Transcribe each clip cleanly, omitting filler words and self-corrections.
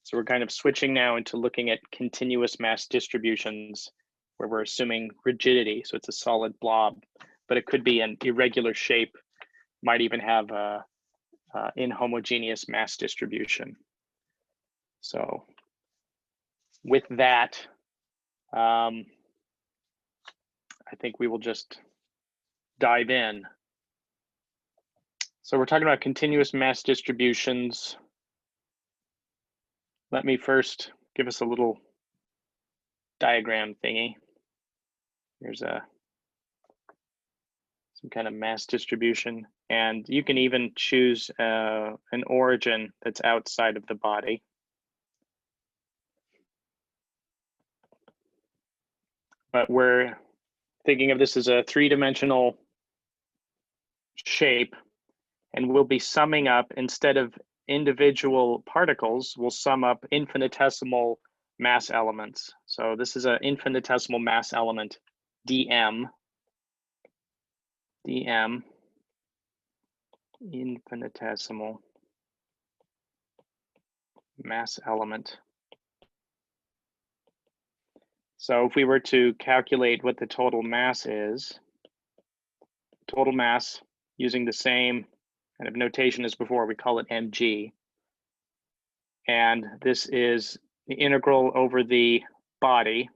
So we're kind of switching now into looking at continuous mass distributions where we're assuming rigidity. So it's a solid blob, but it could be an irregular shape, might even have a inhomogeneous mass distribution. So with that, I think we will just dive in. So we're talking about continuous mass distributions. Let me first give us a little diagram thingy. Here's some kind of mass distribution, and you can even choose an origin that's outside of the body. But we're thinking of this as a three-dimensional shape, and we'll be summing up, instead of individual particles, we'll sum up infinitesimal mass elements. So this is an infinitesimal mass element, dm, infinitesimal mass element. So if we were to calculate what the total mass is, total mass using the same kind of notation as before, we call it mg. And this is the integral over the body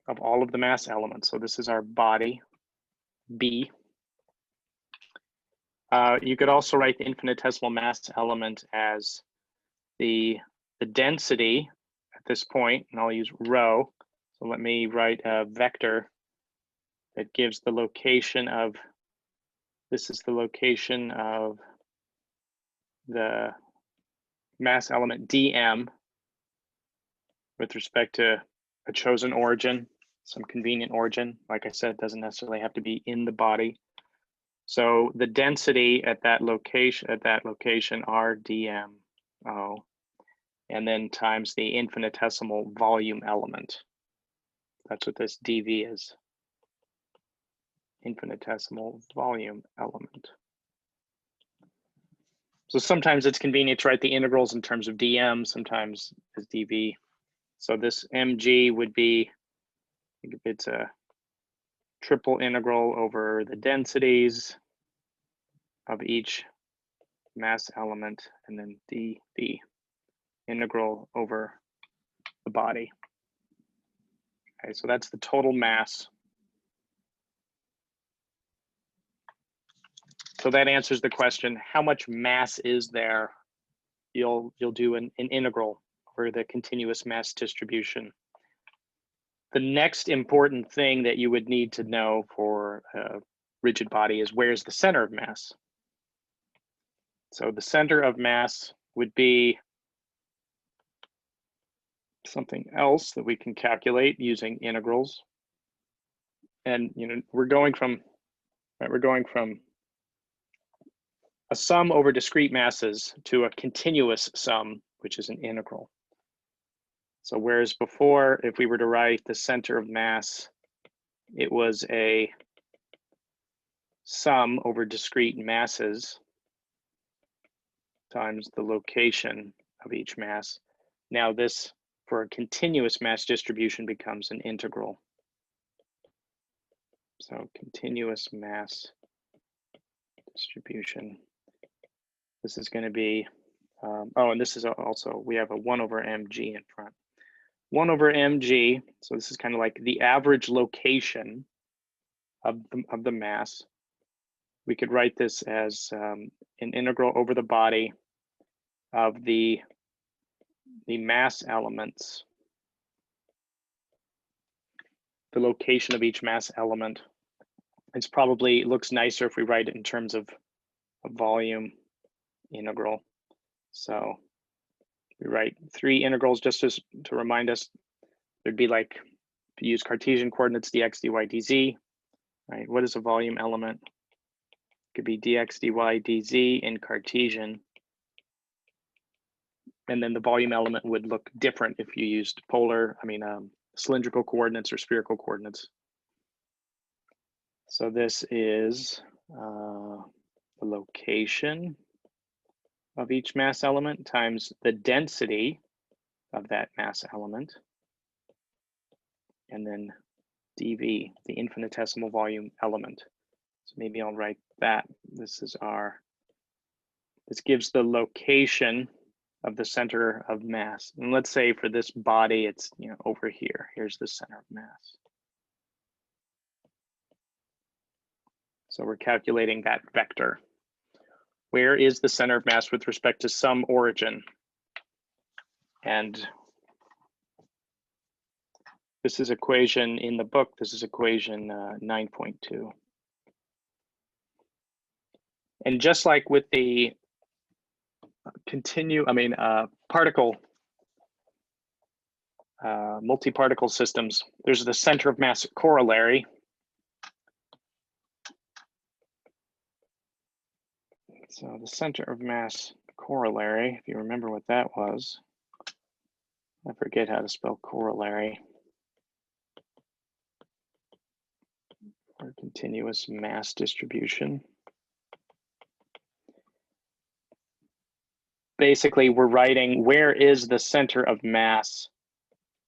of all of the mass elements. So this is our body, B. You could also write the infinitesimal mass element as the density at this point, and I'll use rho. So let me write a vector that gives the location of, this is the location of the mass element dm with respect to a chosen origin, some convenient origin. Like I said, it doesn't necessarily have to be in the body. So the density at that location, R dmo, and then times the infinitesimal volume element. That's what this dv is, infinitesimal volume element. So sometimes it's convenient to write the integrals in terms of dm, sometimes as dv. So this mg would be, if it's a triple integral over the densities of each mass element, and then dv, integral over the body. Okay, so that's the total mass. So that answers the question, how much mass is there? You'll do an integral over the continuous mass distribution. The next important thing that you would need to know for a rigid body is, where's the center of mass? So the center of mass would be something else that we can calculate using integrals. And we're going from a sum over discrete masses to a continuous sum, which is an integral. So whereas before, if we were to write the center of mass, it was a sum over discrete masses times the location of each mass. Now this, for a continuous mass distribution, becomes an integral. So continuous mass distribution. This is going to be, oh, and this is also, we have a 1 over mg in front. 1 over mg, so this is kind of like the average location of the mass. We could write this as an integral over the body of the mass elements, the location of each mass element. It's probably, it looks nicer if we write it in terms of a volume integral. So we write 3 integrals just to remind us. There'd be like, if you use Cartesian coordinates, dx, dy, dz, right? What is a volume element? It could be dx, dy, dz in Cartesian. And then the volume element would look different if you used cylindrical coordinates or spherical coordinates. So this is the location of each mass element times the density of that mass element, and then dV, the infinitesimal volume element. So maybe I'll write that. This gives the location of the center of mass. And let's say for this body, it's over here. Here's the center of mass. So we're calculating that vector. Where is the center of mass with respect to some origin? And this is equation in the book. This is equation 9.2. And just like with the particle, multi-particle systems, there's the center of mass corollary. So the center of mass corollary, if you remember what that was, I forget how to spell corollary. Or continuous mass distribution. Basically, we're writing where is the center of mass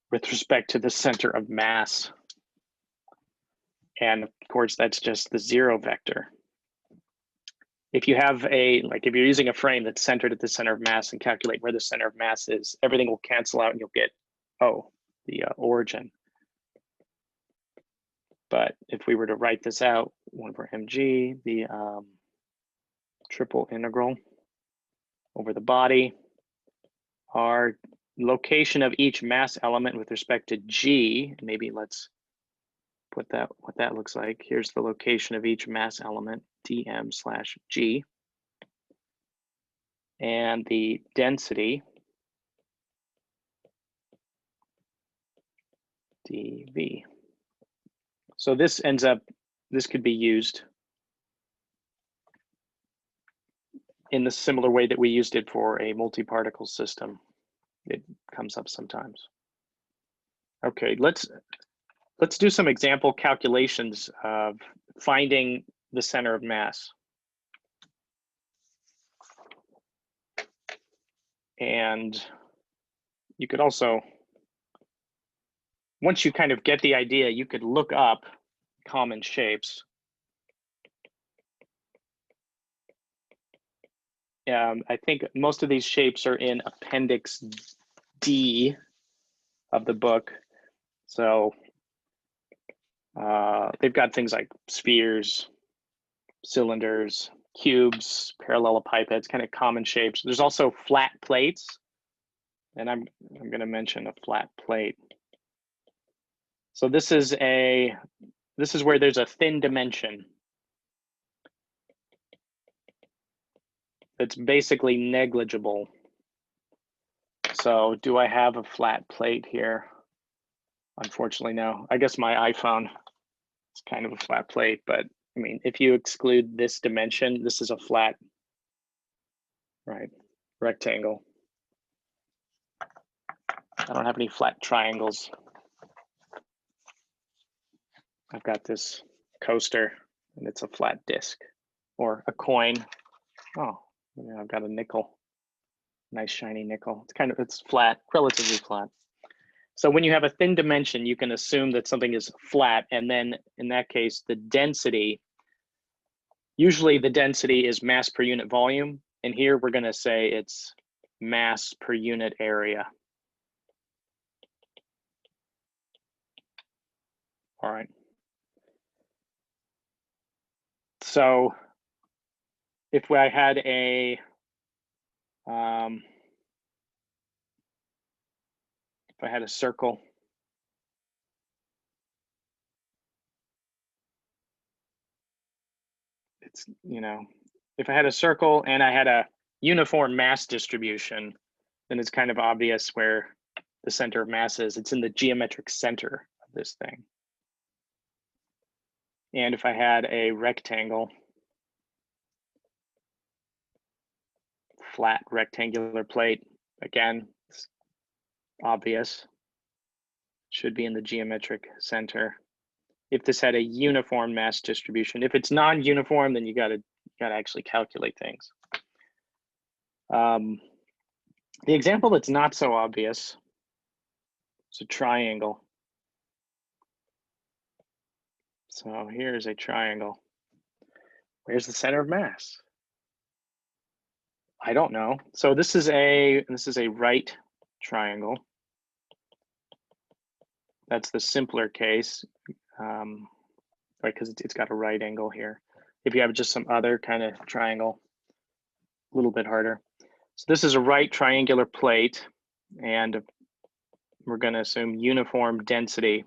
with respect to the center of mass. And of course, that's just the zero vector. If you have if you're using a frame that's centered at the center of mass and calculate where the center of mass is, everything will cancel out and you'll get, the origin. But if we were to write this out, 1/mg, the triple integral over the body, our location of each mass element with respect to g, maybe let's put that, what that looks like. Here's the location of each mass element, dm/g, and the density, dv. So this could be used in the similar way that we used it for a multi-particle system. It comes up sometimes. Okay, let's do some example calculations of finding the center of mass. And you could also, once you kind of get the idea, you could look up common shapes. I think most of these shapes are in Appendix D of the book. So they've got things like spheres, cylinders, cubes, parallelepipeds, kind of common shapes. There's also flat plates, and I'm going to mention a flat plate. So this is where there's a thin dimension. It's basically negligible. So do I have a flat plate here? Unfortunately, no. I guess my iPhone is kind of a flat plate, but I mean, if you exclude this dimension, this is a flat, right, rectangle. I don't have any flat triangles. I've got this coaster and it's a flat disc, or a coin. Oh, yeah, I've got a nickel, nice shiny nickel. It's flat, relatively flat. So when you have a thin dimension, you can assume that something is flat, and then in that case, the density, usually the density is mass per unit volume, and here we're going to say it's mass per unit area. All right. So if I had a circle, it's, if I had a circle and I had a uniform mass distribution, then it's kind of obvious where the center of mass is. It's in the geometric center of this thing. And if I had a rectangle, flat rectangular plate, again, it's obvious, should be in the geometric center. If this had a uniform mass distribution, if it's non-uniform, then you gotta actually calculate things. The example that's not so obvious is a triangle. So here's a triangle. Where's the center of mass? I don't know. So this is a right triangle. That's the simpler case, right? Because it's got a right angle here. If you have just some other kind of triangle, a little bit harder. So this is a right triangular plate, and we're going to assume uniform density.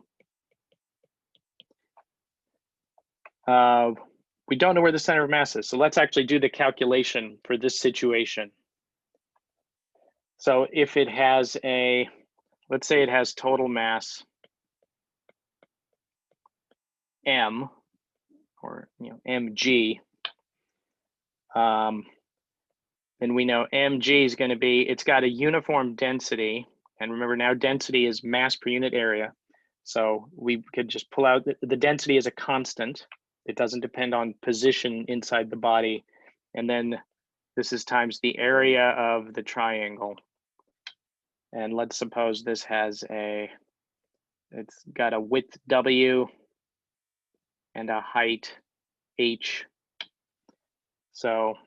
We don't know where the center of mass is, so let's actually do the calculation for this situation. So if it has a, let's say it has total mass m, or mg, then we know mg is going to be, it's got a uniform density, and remember now density is mass per unit area, so we could just pull out the density is a constant. It doesn't depend on position inside the body, and then this is times the area of the triangle. And let's suppose this has it's got a width w and a height h. So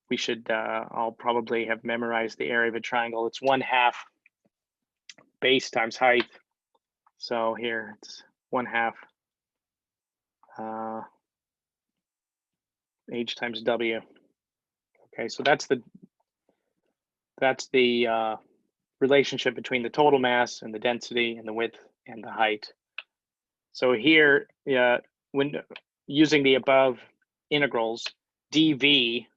we should, I'll probably have memorized the area of a triangle. It's 1/2 base times height. So here it's 1/2 h times w. Okay, so that's the relationship between the total mass and the density and the width and the height. So here, when using the above integrals, dv,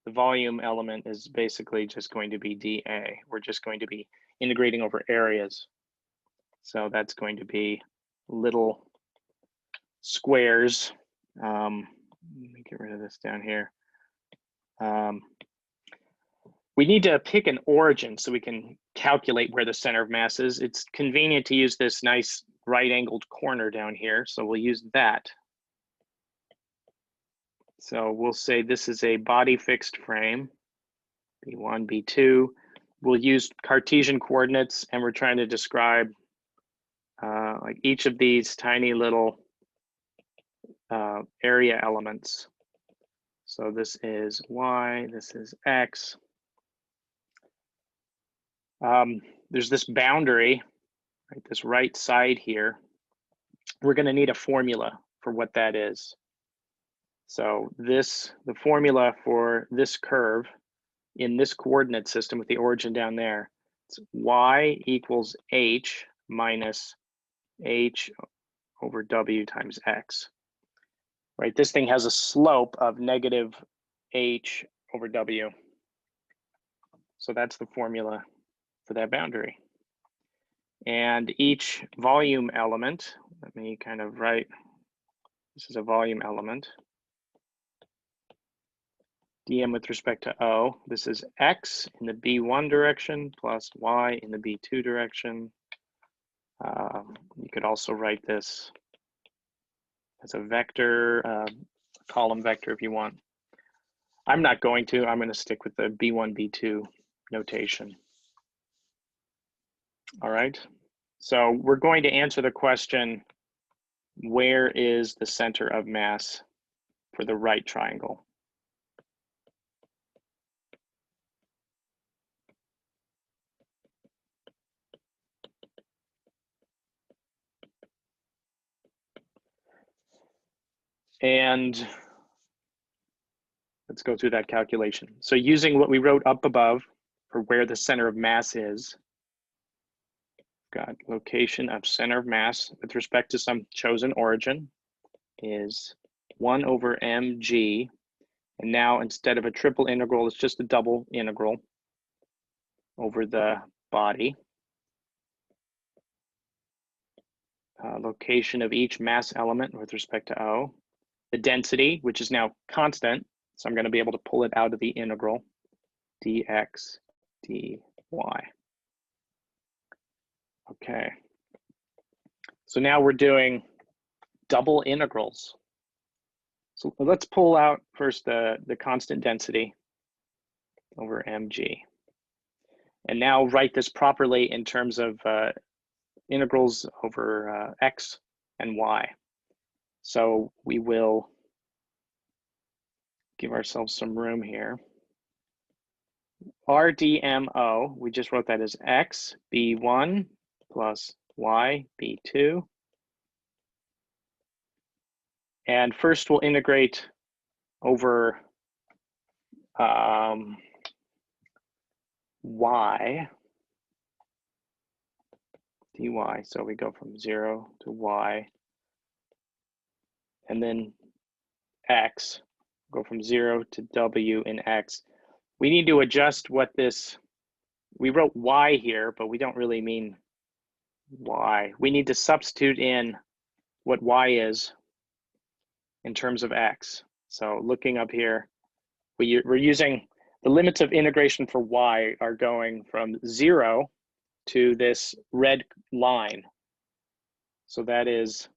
the volume element, is basically just going to be dA. We're just going to be integrating over areas. So that's going to be little squares. Let me get rid of this down here. We need to pick an origin so we can calculate where the center of mass is. It's convenient to use this nice right-angled corner down here, so we'll use that. So we'll say this is a body fixed frame, B1, B2. We'll use Cartesian coordinates, and we're trying to describe like each of these tiny little area elements. So this is Y, this is X. There's this boundary, right, this right side here. We're going to need a formula for what that is. So the formula for this curve in this coordinate system with the origin down there, it's y equals h minus h over w times x. Right, this thing has a slope of negative h over w. So that's the formula for that boundary. And each volume element, let me kind of write, this is a volume element. dm with respect to O, this is x in the B1 direction plus y in the B2 direction. You could also write this as a vector, column vector if you want. I'm not going to, I'm going to stick with the B1, B2 notation. All right, so we're going to answer the question, where is the center of mass for the right triangle? And let's go through that calculation. So using what we wrote up above for where the center of mass is, got location of center of mass with respect to some chosen origin is 1 over mg. And now instead of a triple integral, it's just a double integral over the body. Location of each mass element with respect to O. The density, which is now constant, so I'm going to be able to pull it out of the integral, dx dy. Okay. So now we're doing double integrals. So let's pull out first the constant density. over mg. And now write this properly in terms of integrals over x and y. So we will give ourselves some room here. RDMO, we just wrote that as x b1 plus y b2. And first we'll integrate over y dy. So we go from 0 to y. And then x, go from 0 to w in x. We need to adjust what this, we wrote y here, but we don't really mean y. We need to substitute in what y is in terms of x. So looking up here, we're using the limits of integration for y are going from 0 to this red line. So that is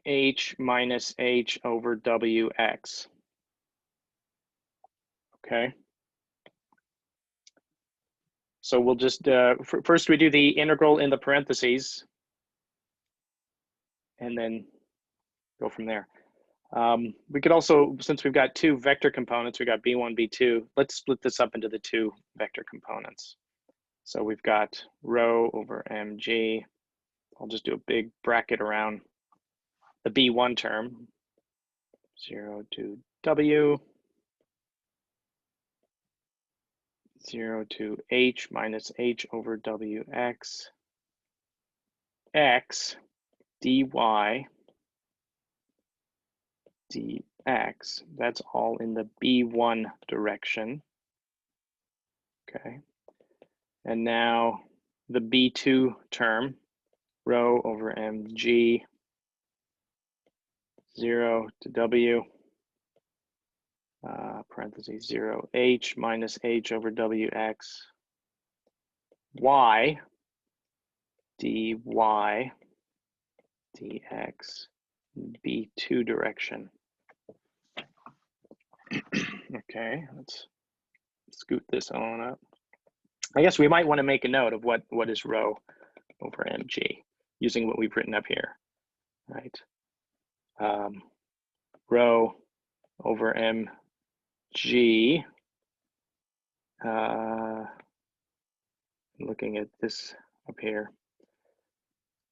h minus h over wx. Okay. So we'll just, first we do the integral in the parentheses and then go from there. We could also, since we've got two vector components, we got b1, b2, let's split this up into the two vector components. So we've got rho over mg. I'll just do a big bracket around the b1 term, 0 to w, 0 to h minus h over wx, x dy dx. That's all in the b1 direction. Okay. And now the b2 term, rho over mg, 0 to w, parentheses 0, h minus h over wx, y dy dx, b2 direction. Okay, let's scoot this on up. I guess we might want to make a note of what is rho over mg using what we've written up here, right? Rho over mg, looking at this up here,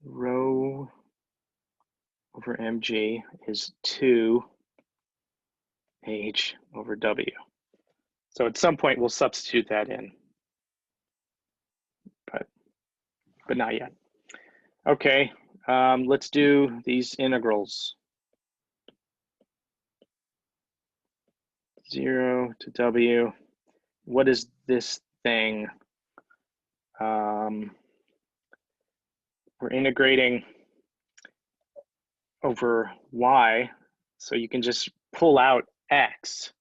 rho over mg is 2h over w. So at some point we'll substitute that in, but not yet. Okay, let's do these integrals. 0 to w. What is this thing? We're integrating over y, so you can just pull out x,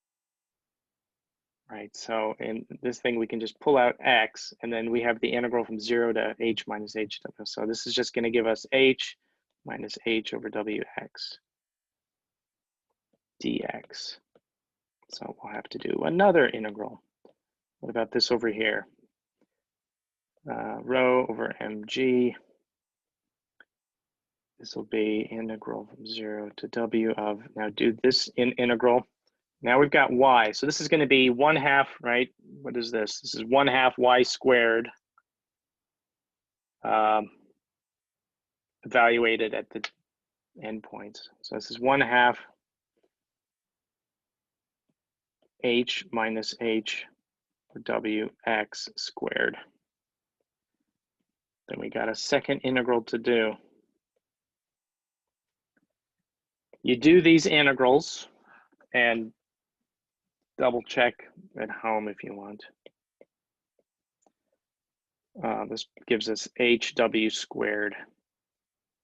right? So in this thing, we can just pull out x, and then we have the integral from 0 to h minus h. So this is just going to give us h minus h over wx dx. So we'll have to do another integral. What about this over here? Rho over mg. This will be integral from 0 to w of, now do this in integral. Now we've got y. So this is going to be 1/2, right? What is this? This is 1/2 y squared evaluated at the endpoints. So this is 1/2 h minus h for wx squared. Then we got a second integral to do. You do these integrals and double check at home if you want. This gives us hw squared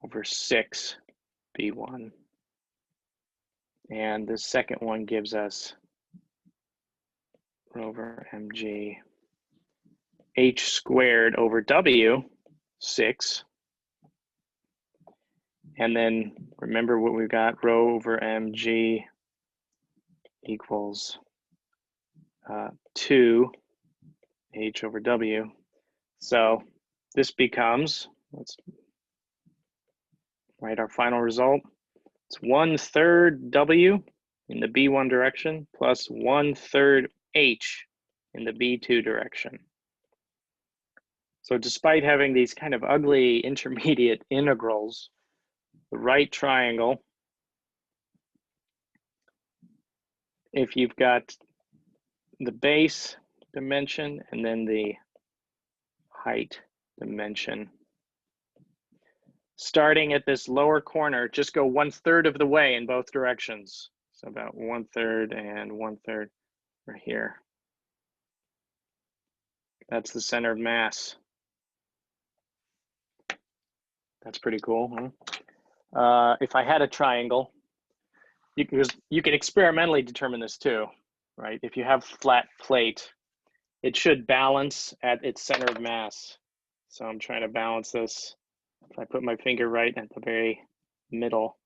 over 6 b1. And the second one gives us over mg h squared over w 6. And then remember what we've got, rho over mg equals 2 h over w. So this becomes, let's write our final result. It's 1/3 w in the B1 direction plus 1/3 h in the B2 direction. So despite having these kind of ugly intermediate integrals, the right triangle, if you've got the base dimension and then the height dimension, starting at this lower corner, just go 1/3 of the way in both directions. So about 1/3 and 1/3 right here. That's the center of mass. That's pretty cool, huh? If I had a triangle, you could experimentally determine this too, right? If you have flat plate, it should balance at its center of mass. So I'm trying to balance this. If I put my finger right at the very middle,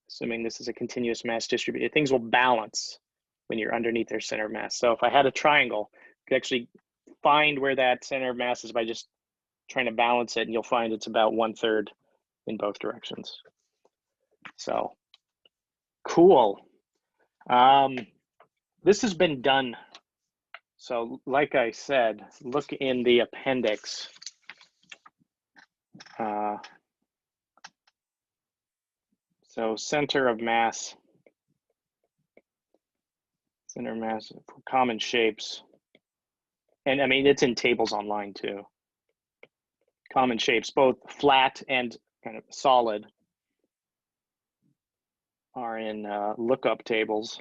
assuming this is a continuous mass distribution, things will balance when you're underneath their center of mass. So if I had a triangle, I could actually find where that center of mass is by just trying to balance it, and you'll find it's about 1/3 in both directions. So cool. This has been done. So like I said, look in the appendix. So center of mass for common shapes. And I mean, it's in tables online too. Common shapes, both flat and kind of solid, are in lookup tables.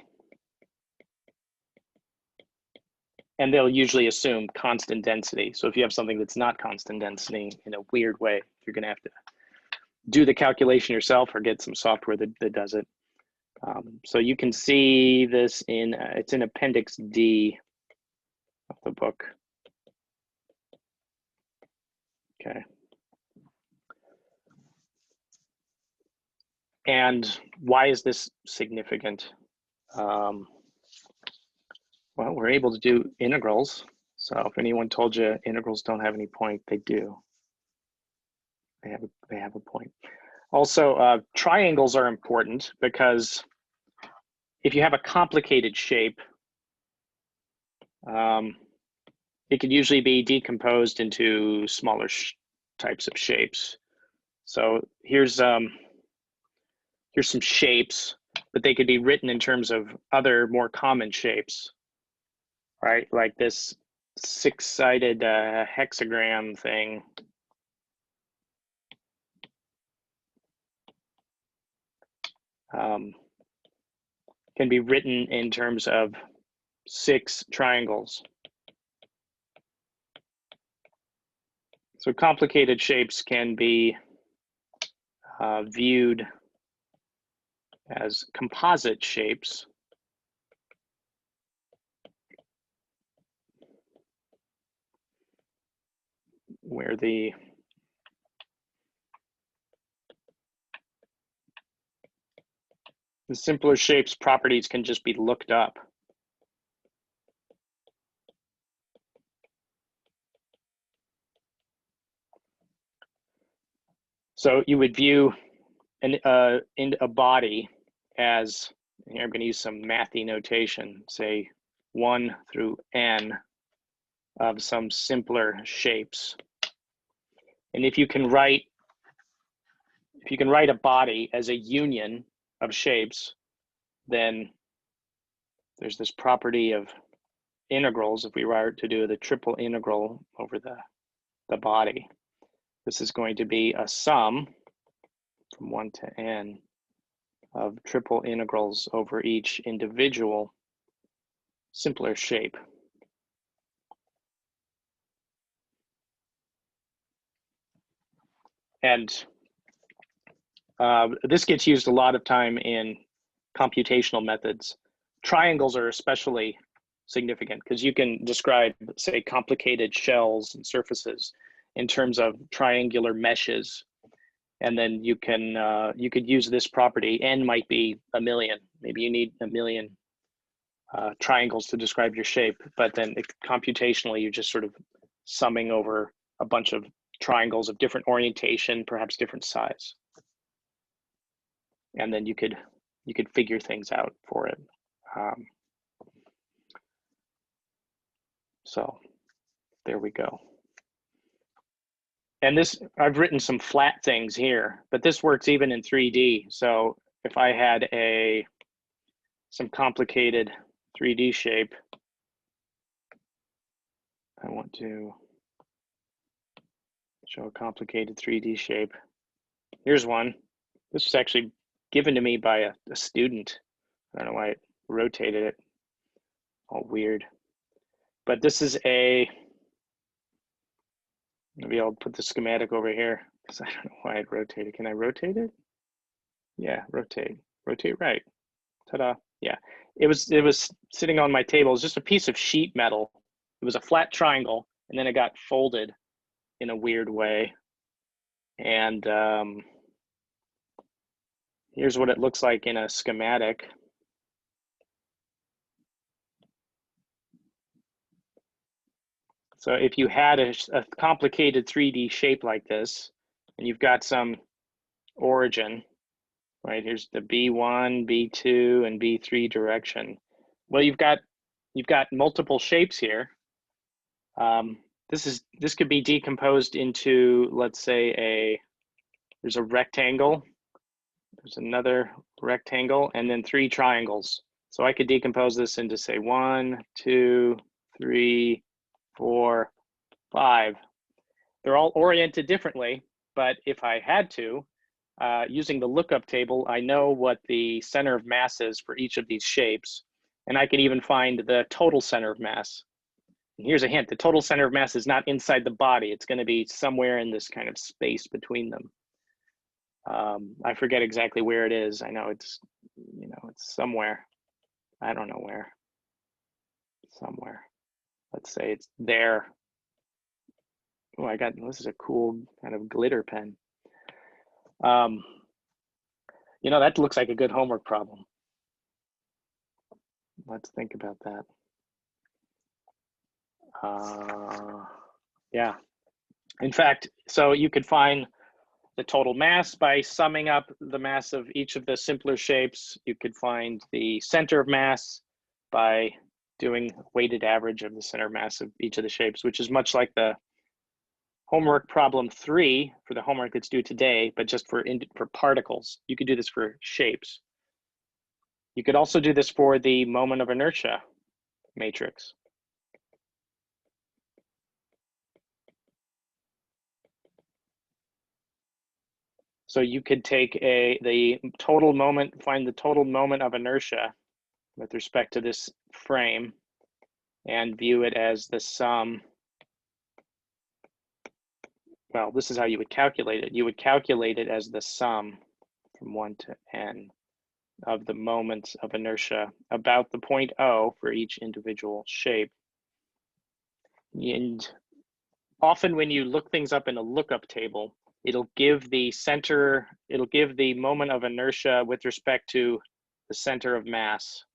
And they'll usually assume constant density. So if you have something that's not constant density in a weird way, you're gonna have to do the calculation yourself or get some software that does it. So you can see this in, it's in Appendix D of the book. Okay. And why is this significant? Well, we're able to do integrals. So if anyone told you integrals don't have any point, they do. They have a point. Also, triangles are important because if you have a complicated shape, it could usually be decomposed into smaller types of shapes. So here's some shapes, but they could be written in terms of other more common shapes, right? Like this 6-sided hexagram thing. Can be written in terms of 6 triangles. So complicated shapes can be viewed as composite shapes. Where the simpler shapes properties can just be looked up. So you would view in a body as, here I'm going to use some mathy notation, say 1 through n of some simpler shapes. And if you can write a body as a union of shapes, then there's this property of integrals. If we were to do the triple integral over the body, this is going to be a sum from 1 to n of triple integrals over each individual simpler shape. And this gets used a lot of time in computational methods. Triangles are especially significant because you can describe, say, complicated shells and surfaces in terms of triangular meshes. And then you could use this property. N might be 1 million. Maybe you need 1 million triangles to describe your shape, but then computationally, you're just sort of summing over a bunch of triangles of different orientation, perhaps different size. And then you could figure things out for it. So there we go. And this, I've written some flat things here, but this works even in 3D. So if I had some complicated 3D shape, I want to show a complicated 3D shape. Here's one. This was actually given to me by a student. I don't know why it rotated it. All weird. But this is maybe I'll put the schematic over here because I don't know why it rotated. Can I rotate it? Yeah, rotate right. Ta-da. Yeah, it was sitting on my table. It was just a piece of sheet metal. It was a flat triangle, and then it got folded in a weird way. And here's what it looks like in a schematic. So if you had a complicated 3D shape like this, and you've got some origin, right? Here's the B1, B2, and B3 direction. Well, you've got multiple shapes here. This could be decomposed into, let's say, there's a rectangle, there's another rectangle, and then 3 triangles. So I could decompose this into, say, 1, 2, 3, 4, 5. They're all oriented differently, but if I had to, using the lookup table, I know what the center of mass is for each of these shapes, and I could even find the total center of mass. And here's a hint: the total center of mass is not inside the body; it's going to be somewhere in this kind of space between them. I forget exactly where it is. I know it's, it's somewhere. I don't know where. Somewhere. Let's say it's there. Oh, this is a cool kind of glitter pen. That looks like a good homework problem. Let's think about that. Yeah. In fact, so you could find the total mass by summing up the mass of each of the simpler shapes. You could find the center of mass by doing weighted average of the center of mass of each of the shapes, which is much like the homework problem 3 for the homework that's due today, but just for particles. You could do this for shapes. You could also do this for the moment of inertia matrix. So you could take the total moment, find the total moment of inertia with respect to this frame and view it as the sum. Well, this is how you would calculate it. You would calculate it as the sum from 1 to n of the moments of inertia about the point O for each individual shape. And often when you look things up in a lookup table, it'll give the moment of inertia with respect to the center of mass.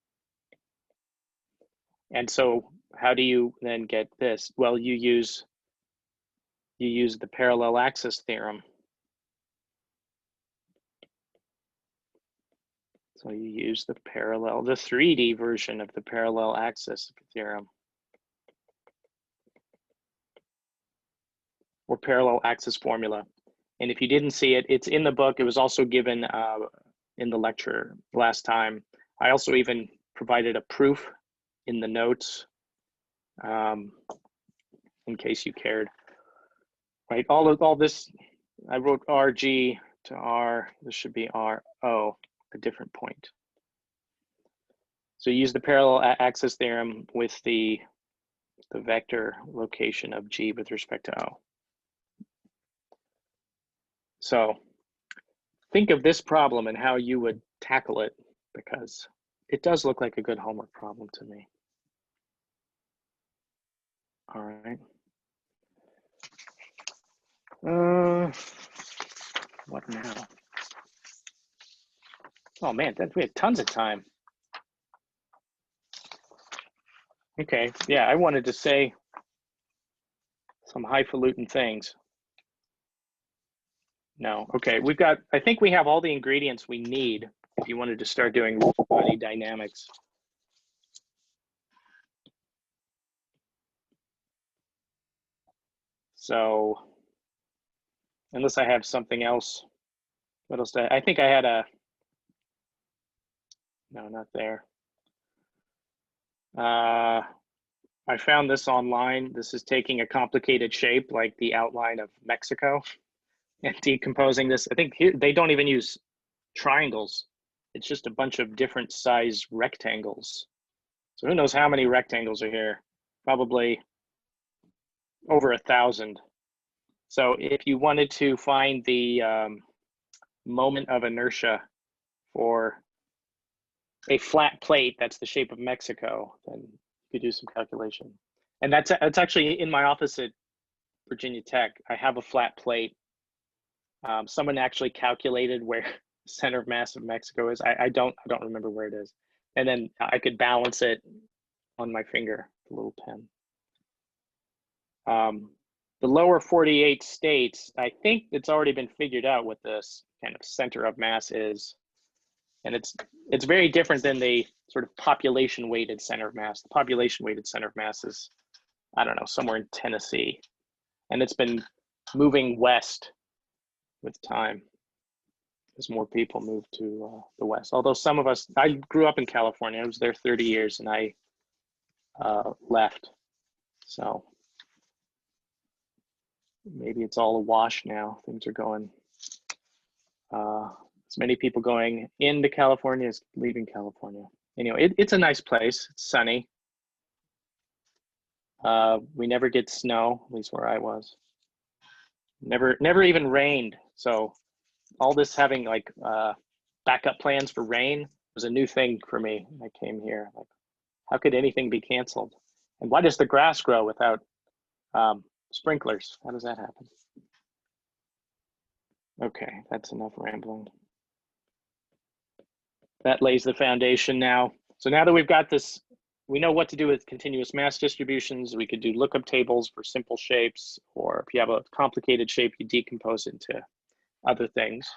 And so how do you then get this? Well, you use the parallel axis theorem. So you use the 3D version of the parallel axis theorem, or parallel axis formula. And if you didn't see it, it's in the book. It was also given in the lecture last time. I also even provided a proof in the notes in case you cared. Right, all this, I wrote RG to R, this should be RO, a different point. So use the parallel axis theorem with the vector location of G with respect to O. So think of this problem and how you would tackle it, because it does look like a good homework problem to me. All right. What now? Oh man, we had tons of time. Okay, yeah, I wanted to say some highfalutin things. No, okay, we've got, I think we have all the ingredients we need if you wanted to start doing body dynamics. So, unless I have something else, what else? I think I had a, no, not there. I found this online. This is taking a complicated shape like the outline of Mexico and decomposing this. I think here, they don't even use triangles. It's just a bunch of different size rectangles. So who knows how many rectangles are here? Probably over 1,000. So if you wanted to find the moment of inertia for a flat plate that's the shape of Mexico, then you could do some calculation. And that's actually in my office at Virginia Tech. I have a flat plate. Someone actually calculated where the center of mass of Mexico is. I don't remember where it is. And then I could balance it on my finger, the little pen. The lower 48 states, I think it's already been figured out what this kind of center of mass is. And it's very different than the sort of population weighted center of mass. The population weighted center of mass is, I don't know, somewhere in Tennessee. And it's been moving west with time as more people move to the west. Although some of us, I grew up in California. I was there 30 years and I left. So maybe it's all a wash now. Things are going, as many people going into California as leaving California. Anyway, it's a nice place. It's sunny. We never get snow, at least where I was. Never even rained. So all this having like backup plans for rain was a new thing for me when I came here. Like, how could anything be canceled? And why does the grass grow without sprinklers? How does that happen? Okay, that's enough rambling. That lays the foundation now. So now that we've got this, we know what to do with continuous mass distributions. We could do lookup tables for simple shapes, or if you have a complicated shape, you decompose into other things.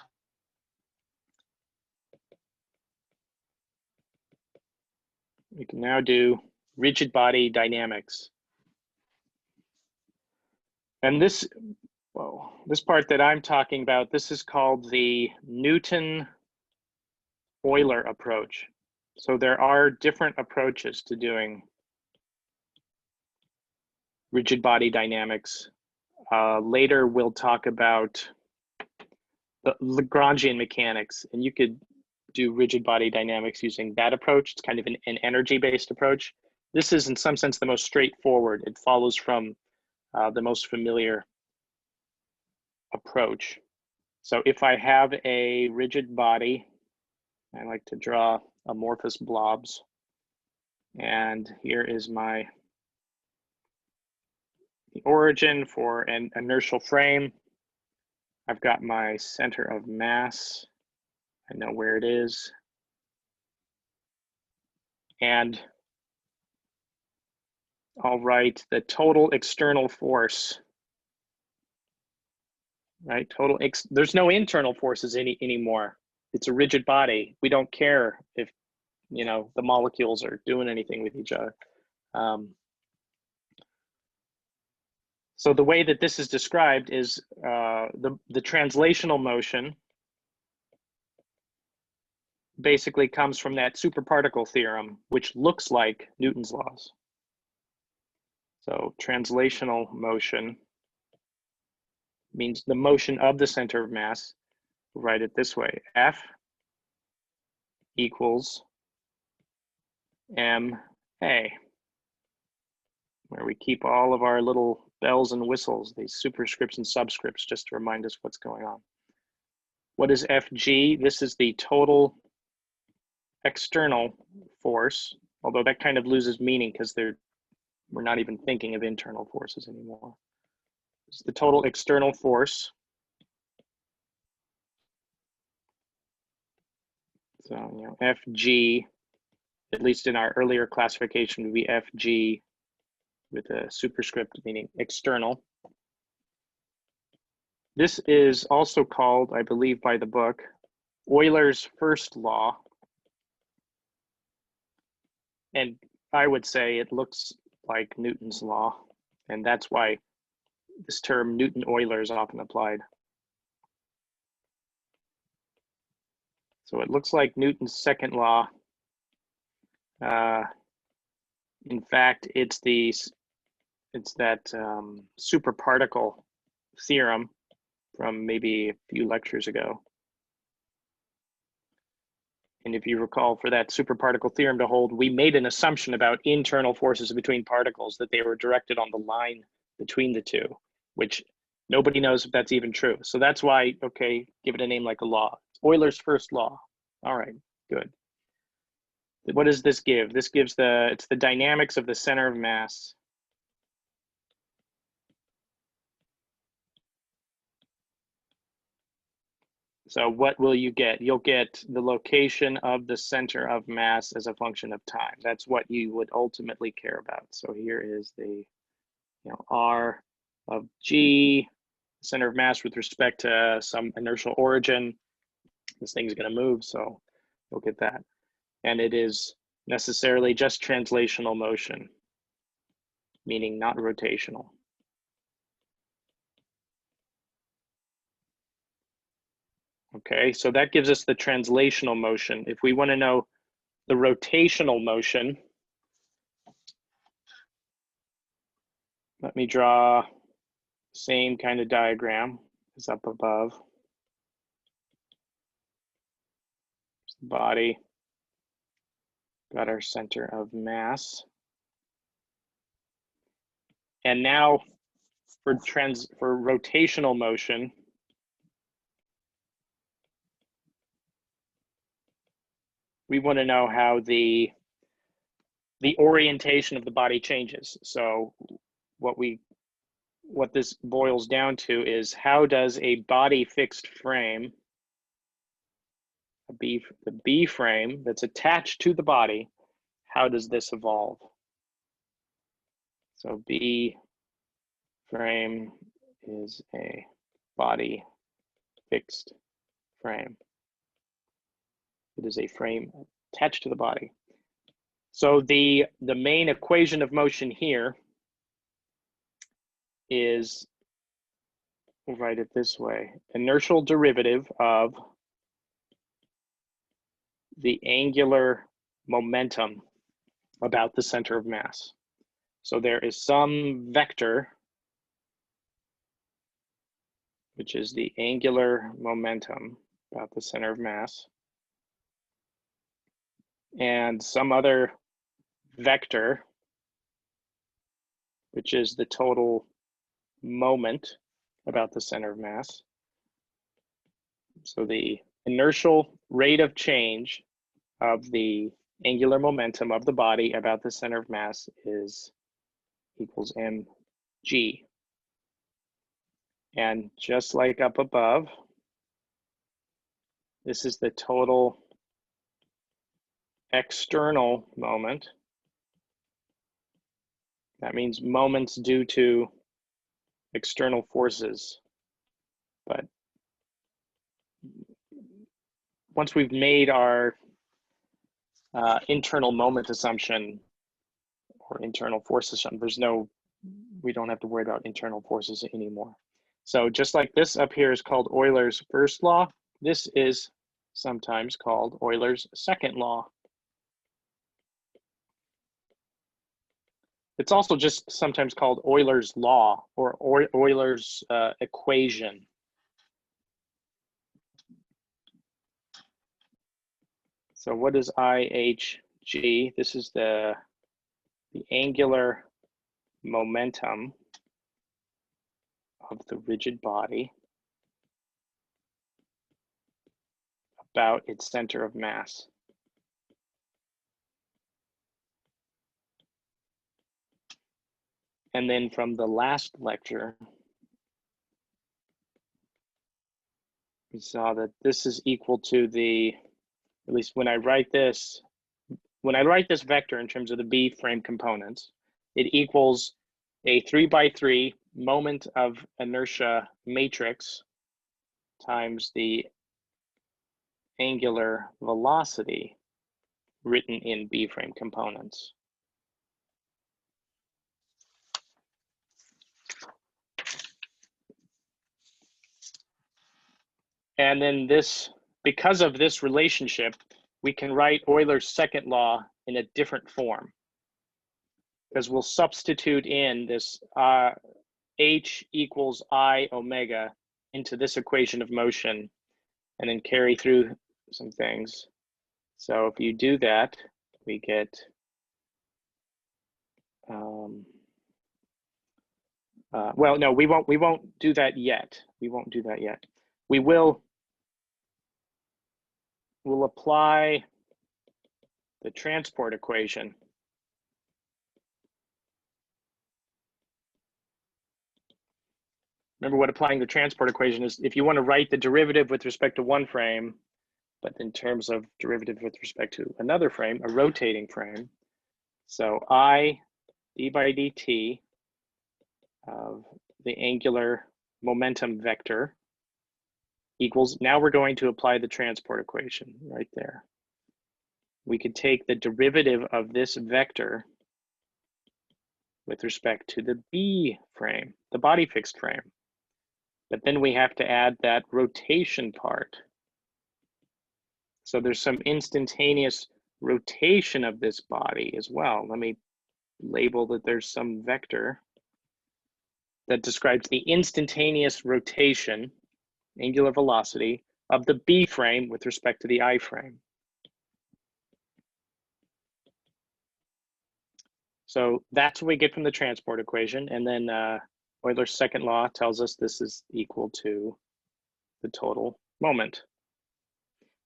We can now do rigid body dynamics. And this part that I'm talking about, this is called the Newton-Euler approach. So there are different approaches to doing rigid body dynamics. Later, we'll talk about the Lagrangian mechanics, and you could do rigid body dynamics using that approach. It's kind of an energy-based approach. This is, in some sense, the most straightforward. It follows from the most familiar approach. So if I have a rigid body, I like to draw amorphous blobs. And here is the origin for an inertial frame. I've got my center of mass. I know where it is. And I'll write the total external force, right? There's no internal forces anymore. It's a rigid body. We don't care if, the molecules are doing anything with each other. So the way that this is described is the translational motion basically comes from that superparticle theorem, which looks like Newton's laws. So translational motion means the motion of the center of mass. We'll write it this way: F equals ma, where we keep all of our little bells and whistles, these superscripts and subscripts, just to remind us what's going on. What is Fg? This is the total external force, although that kind of loses meaning because we're not even thinking of internal forces anymore. It's the total external force. So Fg at least in our earlier classification, would be FG with a superscript meaning external. This is also called, I believe by the book, Euler's first law. And I would say it looks like Newton's law, and that's why this term Newton-Euler is often applied. So it looks like Newton's second law. In fact, it's that superparticle theorem from maybe a few lectures ago. And if you recall, for that superparticle theorem to hold, we made an assumption about internal forces between particles, that they were directed on the line between the two, which nobody knows if that's even true. So that's why, okay, give it a name like a law. Euler's first law. All right, good. What does this give? This gives it's the dynamics of the center of mass. So what will you get? You'll get the location of the center of mass as a function of time. That's what you would ultimately care about. So here is the, R of G, center of mass with respect to some inertial origin. This thing's going to move, so you'll get that. And it is necessarily just translational motion, meaning not rotational. Okay, so that gives us the translational motion. If we want to know the rotational motion, let me draw the same kind of diagram as up above. The body, got our center of mass. And now for rotational motion, we want to know how the orientation of the body changes. So what this boils down to is, how does a body fixed frame, the B frame that's attached to the body, how does this evolve? So B frame is a body fixed frame. It is a frame attached to the body. So the main equation of motion here is, we'll write it this way, inertial derivative of the angular momentum about the center of mass. So there is some vector, which is the angular momentum about the center of mass, and some other vector, which is the total moment about the center of mass. So the inertial rate of change of the angular momentum of the body about the center of mass is equals mg. And just like up above, this is the total external moment. That means moments due to external forces. But once we've made our internal moment assumption or internal force assumption, we don't have to worry about internal forces anymore. So just like this up here is called Euler's first law, this is sometimes called Euler's second law. It's also just sometimes called Euler's law or Euler's equation. So what is IHG? This is the angular momentum of the rigid body about its center of mass. And then from the last lecture, we saw that this is equal to the, at least when I write this, when I write this vector in terms of the B frame components, it equals a 3×3 moment of inertia matrix times the angular velocity written in B frame components. And then this, because of this relationship, we can write Euler's second law in a different form, because we'll substitute in this h equals I omega into this equation of motion and then carry through some things. So if you do that, we get well, no, we won't do that yet. We won't do that yet. We'll apply the transport equation. Remember what applying the transport equation is. If you want to write the derivative with respect to one frame, but in terms of derivative with respect to another frame, a rotating frame. So I d by dt of the angular momentum vector equals, now we're going to apply the transport equation right there. We could take the derivative of this vector with respect to the B frame, the body fixed frame. But then we have to add that rotation part. So there's some instantaneous rotation of this body as well. Let me label that there's some vector that describes the instantaneous rotation, angular velocity, of the B frame with respect to the I frame. So that's what we get from the transport equation. And then Euler's second law tells us this is equal to the total moment.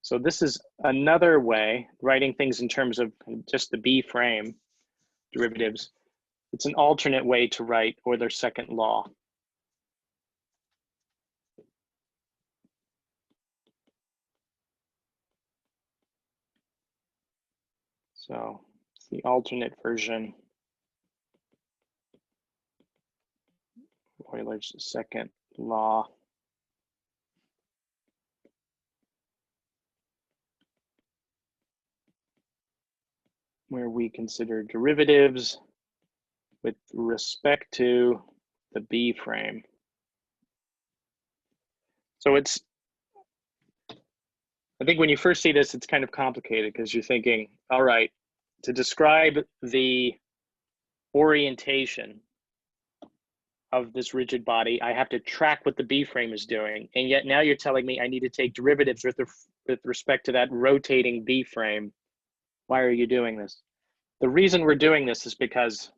So this is another way, writing things in terms of just the B frame derivatives. It's an alternate way to write Euler's second law. So it's the alternate version. Euler's second law. Where we consider derivatives with respect to the B frame. So it's, I think when you first see this, it's kind of complicated because you're thinking, all right, to describe the orientation of this rigid body, I have to track what the B frame is doing. And yet now you're telling me I need to take derivatives with respect to that rotating B frame. Why are you doing this? The reason we're doing this is because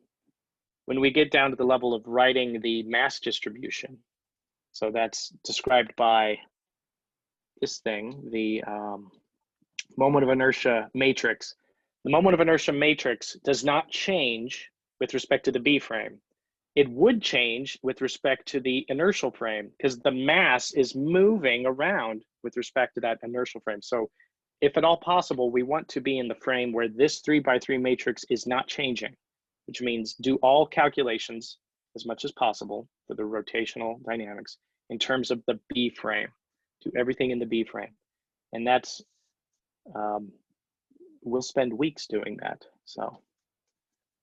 when we get down to the level of writing the mass distribution, so that's described by this thing, the moment of inertia matrix. The moment of inertia matrix does not change with respect to the B frame. It would change with respect to the inertial frame because the mass is moving around with respect to that inertial frame. So if at all possible, we want to be in the frame where this 3×3 matrix is not changing, which means do all calculations as much as possible for the rotational dynamics in terms of the B frame. Do everything in the B frame. And that's, we'll spend weeks doing that. So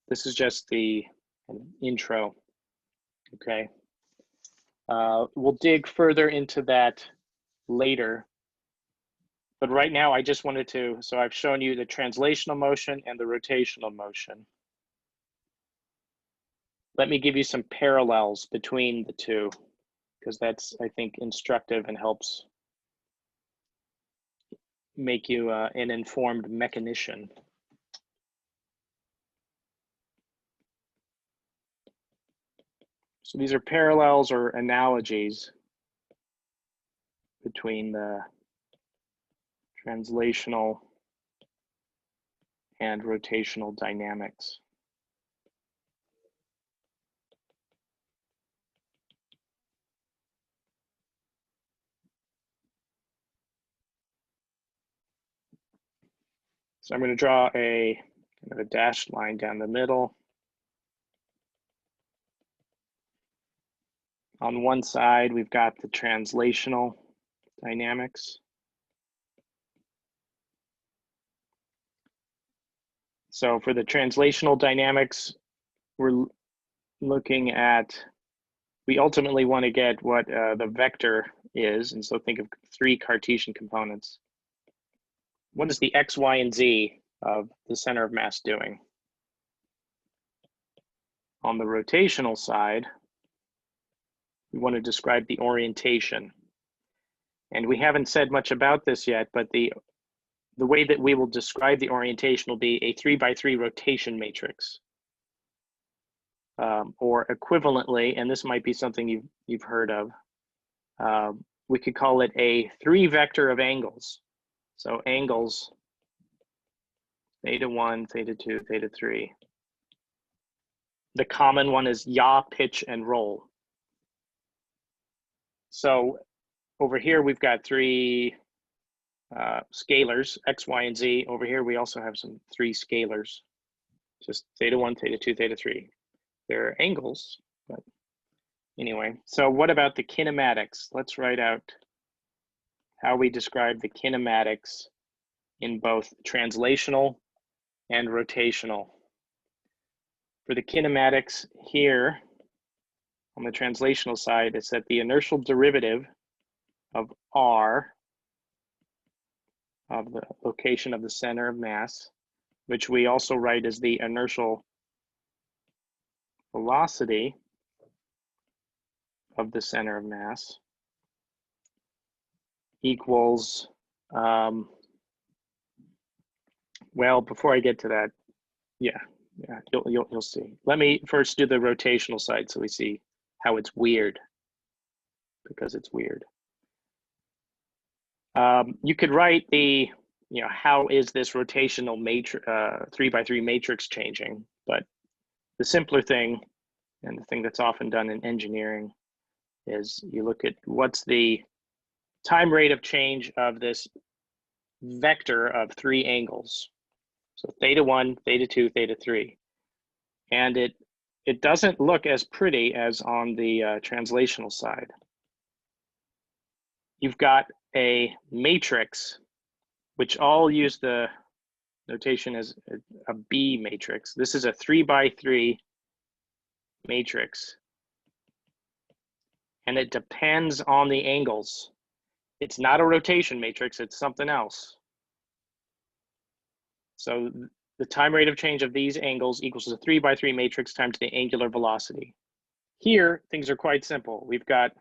this is just the intro, okay? We'll dig further into that later. But right now, I just wanted to, so I've shown you the translational motion and the rotational motion. Let me give you some parallels between the two, because that's, I think, instructive and helps make you an informed mechanician. So these are parallels or analogies between the translational and rotational dynamics. So I'm going to draw a kind of a dashed line down the middle. On one side, we've got the translational dynamics. So for the translational dynamics, we're looking at, we ultimately want to get what the vector is. And so think of 3 Cartesian components. What is the x, y, and z of the center of mass doing? On the rotational side, we want to describe the orientation. And we haven't said much about this yet, but the way that we will describe the orientation will be a 3x3 rotation matrix. Or equivalently, and this might be something you've heard of, we could call it a 3 vector of angles. So angles, theta 1, theta 2, theta 3. The common one is yaw, pitch, and roll. So over here, we've got 3 scalars, x, y, and z. Over here, we also have some 3 scalars, just theta 1, theta 2, theta 3. They're angles, but anyway. So what about the kinematics? Let's write out how we describe the kinematics in both translational and rotational. For the kinematics here, on the translational side, it's that the inertial derivative of r, of the location of the center of mass, which we also write as the inertial velocity of the center of mass, equals, well, before I get to that, yeah, you'll see. Let me first do the rotational side so we see how it's weird, because it's weird. You could write the, how is this rotational matrix, 3x3 matrix changing? But the simpler thing, and the thing that's often done in engineering, is you look at what's the time rate of change of this vector of 3 angles. So theta 1, theta 2, theta 3. And it doesn't look as pretty as on the translational side. You've got a matrix, which all use the notation as a B matrix. This is a 3x3 matrix. And it depends on the angles. It's not a rotation matrix, it's something else. So the time rate of change of these angles equals a 3x3 matrix times the angular velocity. Here, things are quite simple. We've got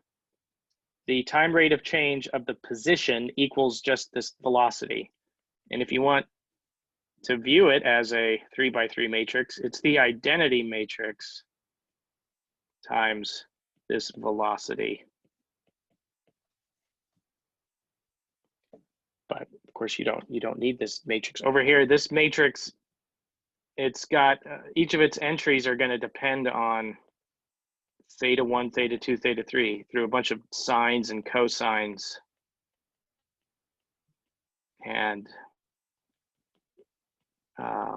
the time rate of change of the position equals just this velocity. And if you want to view it as a 3x3 matrix, it's the identity matrix times this velocity. But of course, you don't need this matrix. Over here, this matrix, it's got each of its entries are going to depend on theta 1, theta 2, theta 3 through a bunch of sines and cosines. And I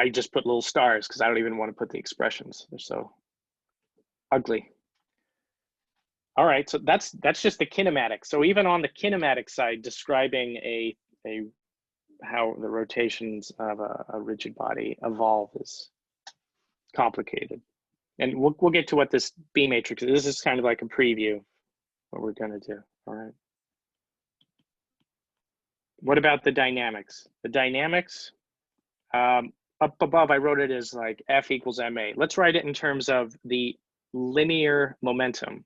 just put little stars because I don't even want to put the expressions. They're so ugly. All right, so that's just the kinematic. So even on the kinematic side, describing how the rotations of a rigid body evolve is complicated. And we'll get to what this B matrix is. This is kind of like a preview of what we're going to do. All right. What about the dynamics? The dynamics, up above, I wrote it as like F equals ma. Let's write it in terms of the linear momentum.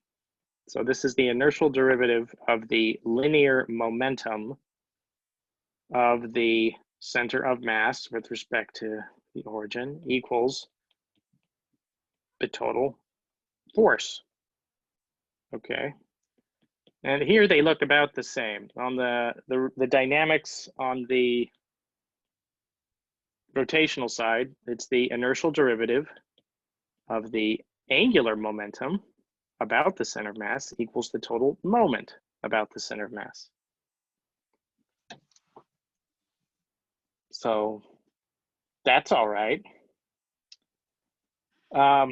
So this is the inertial derivative of the linear momentum of the center of mass with respect to the origin equals the total force. Okay. And here they look about the same. On the dynamics on the rotational side, it's the inertial derivative of the angular momentum about the center of mass equals the total moment about the center of mass. So that's all right. But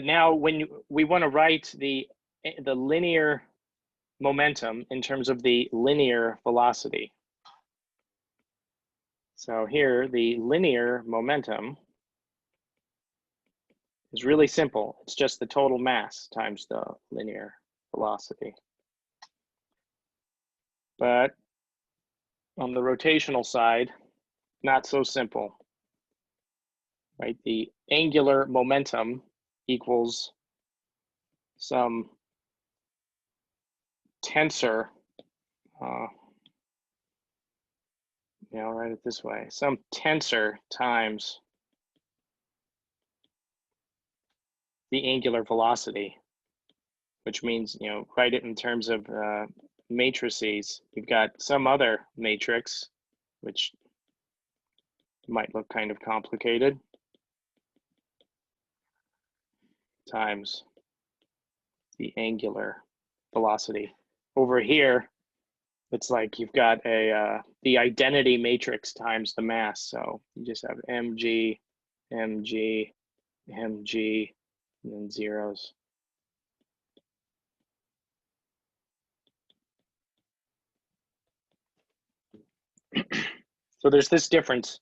now when we want to write the linear momentum in terms of the linear velocity. So here, the linear momentum is really simple. It's just the total mass times the linear velocity. But on the rotational side, not so simple, right? The angular momentum equals some tensor, I'll write it this way, some tensor times the angular velocity, which means, write it in terms of matrices. You've got some other matrix, which might look kind of complicated, times the angular velocity. Over here, it's like you've got the identity matrix times the mass. So you just have mg, mg, mg, and then zeros. So there's this difference.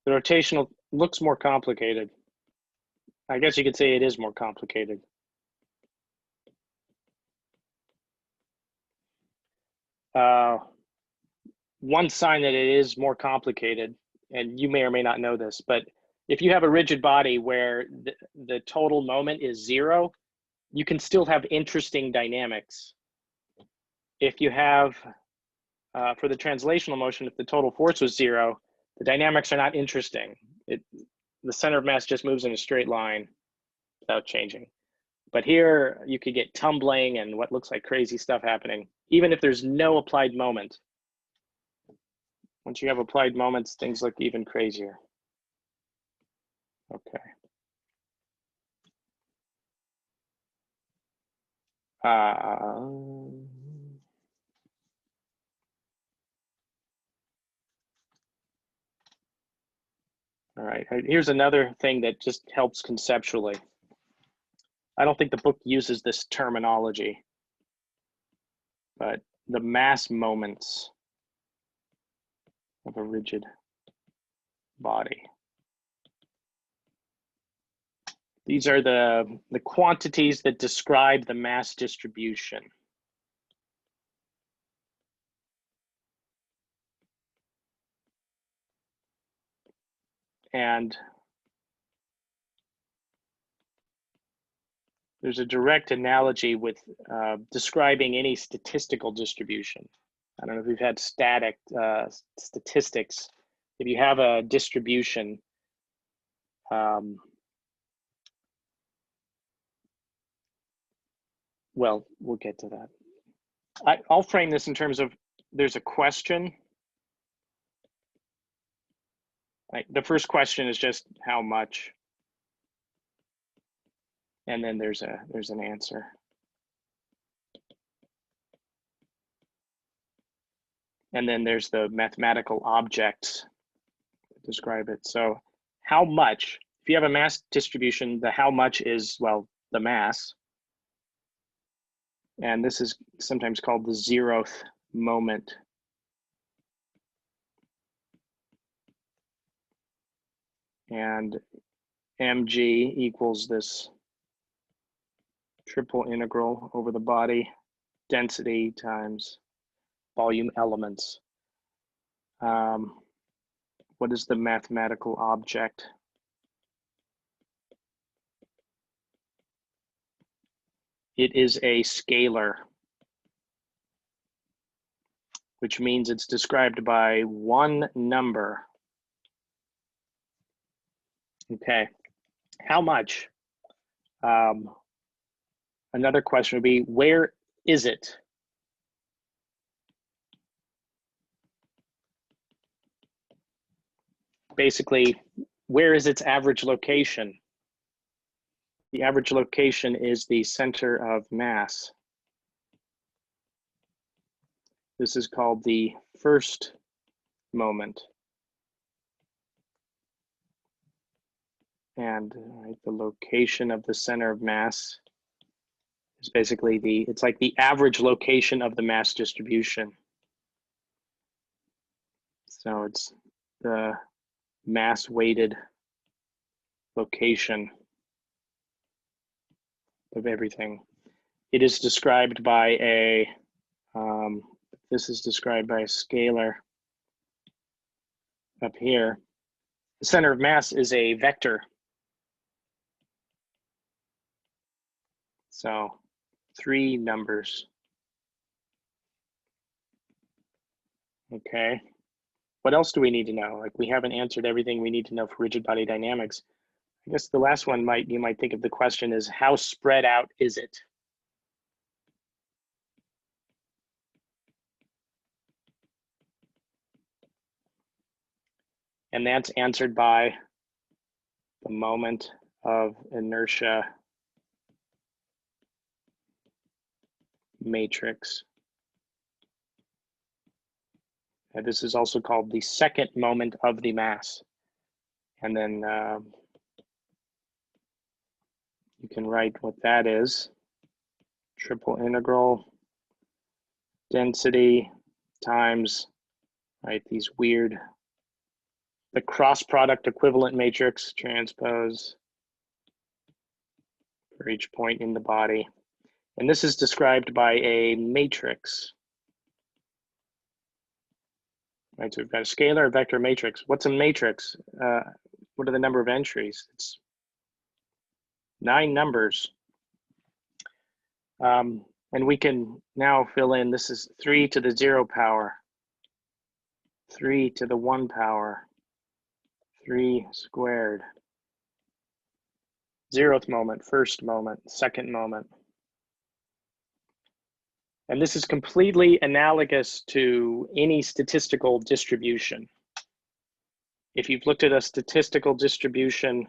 The rotational looks more complicated. I guess you could say it is more complicated. One sign that it is more complicated, and you may or may not know this, but if you have a rigid body where the total moment is 0, you can still have interesting dynamics. If you have, for the translational motion, if the total force was 0, the dynamics are not interesting. The center of mass just moves in a straight line without changing. But here you could get tumbling and what looks like crazy stuff happening, even if there's no applied moment. Once you have applied moments, things look even crazier. Okay. All right, here's another thing that just helps conceptually. I don't think the book uses this terminology, but the mass moments of a rigid body. These are the quantities that describe the mass distribution. And there's a direct analogy with describing any statistical distribution. I don't know if you've had static statistics. If you have a distribution, well, we'll get to that. I'll frame this in terms of there's a question. Right? The first question is just how much, and then there's an answer. And then there's the mathematical objects that describe it. So how much, if you have a mass distribution, the how much is, well, the mass. And this is sometimes called the zeroth moment. And mg equals this triple integral over the body density times volume elements. What is the mathematical object? It is a scalar, which means it's described by one number. Okay, how much? Another question would be, where is it? Basically, where is its average location? The average location is the center of mass. This is called the first moment. And the location of the center of mass is basically it's like the average location of the mass distribution. So it's the mass weighted location of everything. It is described by a, this is described by a scalar up here. The center of mass is a vector. So 3 numbers. Okay. What else do we need to know? Like, we haven't answered everything we need to know for rigid body dynamics. I guess the last one you might think of the question is, how spread out is it? And that's answered by the moment of inertia matrix. And this is also called the second moment of the mass. And then you can write what that is. Triple integral density times, right, these weird, the cross product equivalent matrix transpose for each point in the body. And this is described by a matrix. Right, so we've got a scalar, a vector, matrix. What's a matrix? What are the number of entries? It's 9 numbers. And we can now fill in, this is 3 to the 0 power, 3 to the 1 power, 3 squared. 0th moment, 1st moment, 2nd moment. And this is completely analogous to any statistical distribution. If you've looked at a statistical distribution,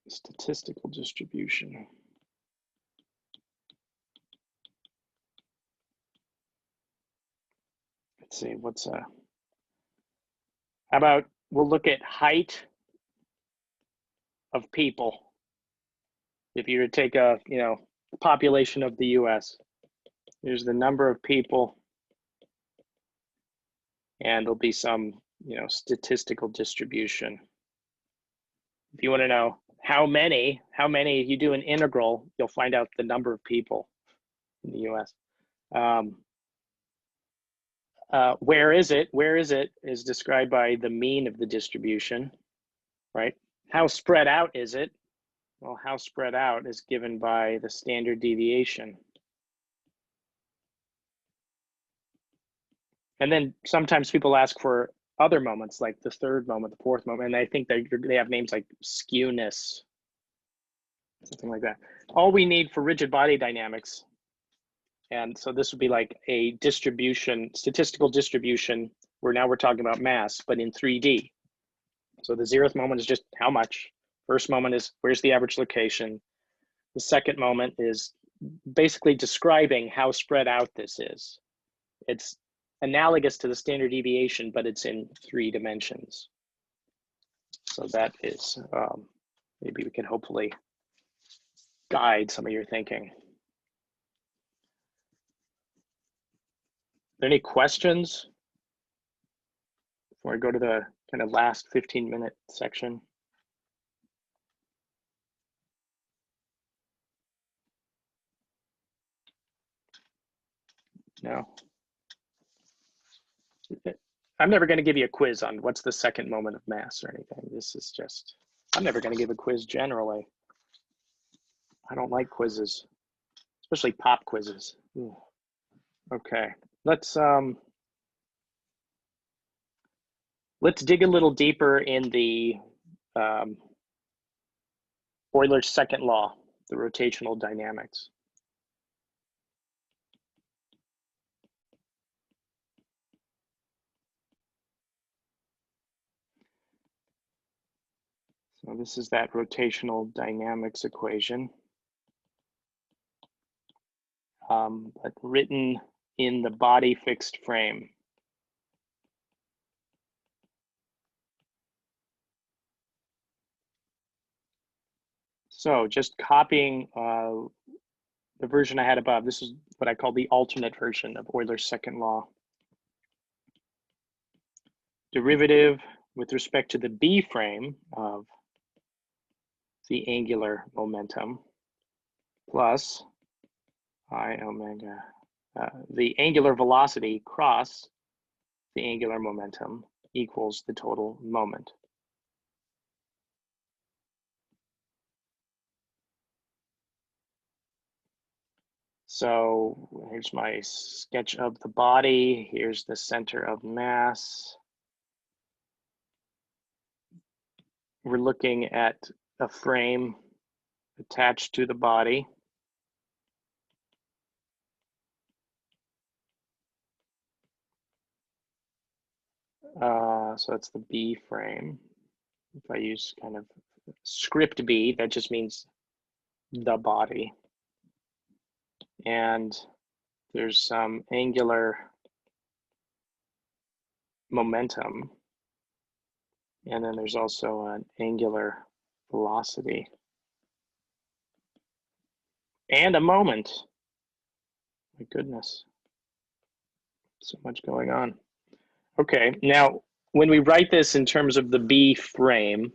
statistical distribution. Let's see, what's how about, we'll look at height of people. If you were to take a, population of the US, here's the number of people, and there'll be some, statistical distribution. If you want to know how many, you do an integral, you'll find out the number of people in the US. Where is it? Where is it is described by the mean of the distribution, right? How spread out is it? Well, how spread out is given by the standard deviation. And then sometimes people ask for other moments, like the 3rd moment, the 4th moment, and I think they have names like skewness, something like that. All we need for rigid body dynamics, and so this would be like a distribution, statistical distribution, where now we're talking about mass, but in 3D. So the 0th moment is just how much. 1st moment is where's the average location. The 2nd moment is basically describing how spread out this is. It's analogous to the standard deviation, but it's in 3 dimensions. So that is, maybe we can hopefully guide some of your thinking. Are there any questions before I go to the kind of last 15-minute section? No. I'm never going to give you a quiz on what's the 2nd moment of mass or anything. This is just, I'm never going to give a quiz generally. I don't like quizzes, especially pop quizzes. Ooh. Okay, let's dig a little deeper in the Euler's 2nd law, the rotational dynamics. So this is that rotational dynamics equation. but written in the body fixed frame. So just copying the version I had above, this is what I call the alternate version of Euler's second law. Derivative with respect to the B frame of the angular momentum plus I omega, the angular velocity cross the angular momentum equals the total moment. So here's my sketch of the body. Here's the center of mass. We're looking at a frame attached to the body. So that's the B frame. If I use kind of script B, that just means the body. And there's some angular momentum. And then there's also an angular velocity. And a moment. My goodness. So much going on. Okay, now when we write this in terms of the B frame,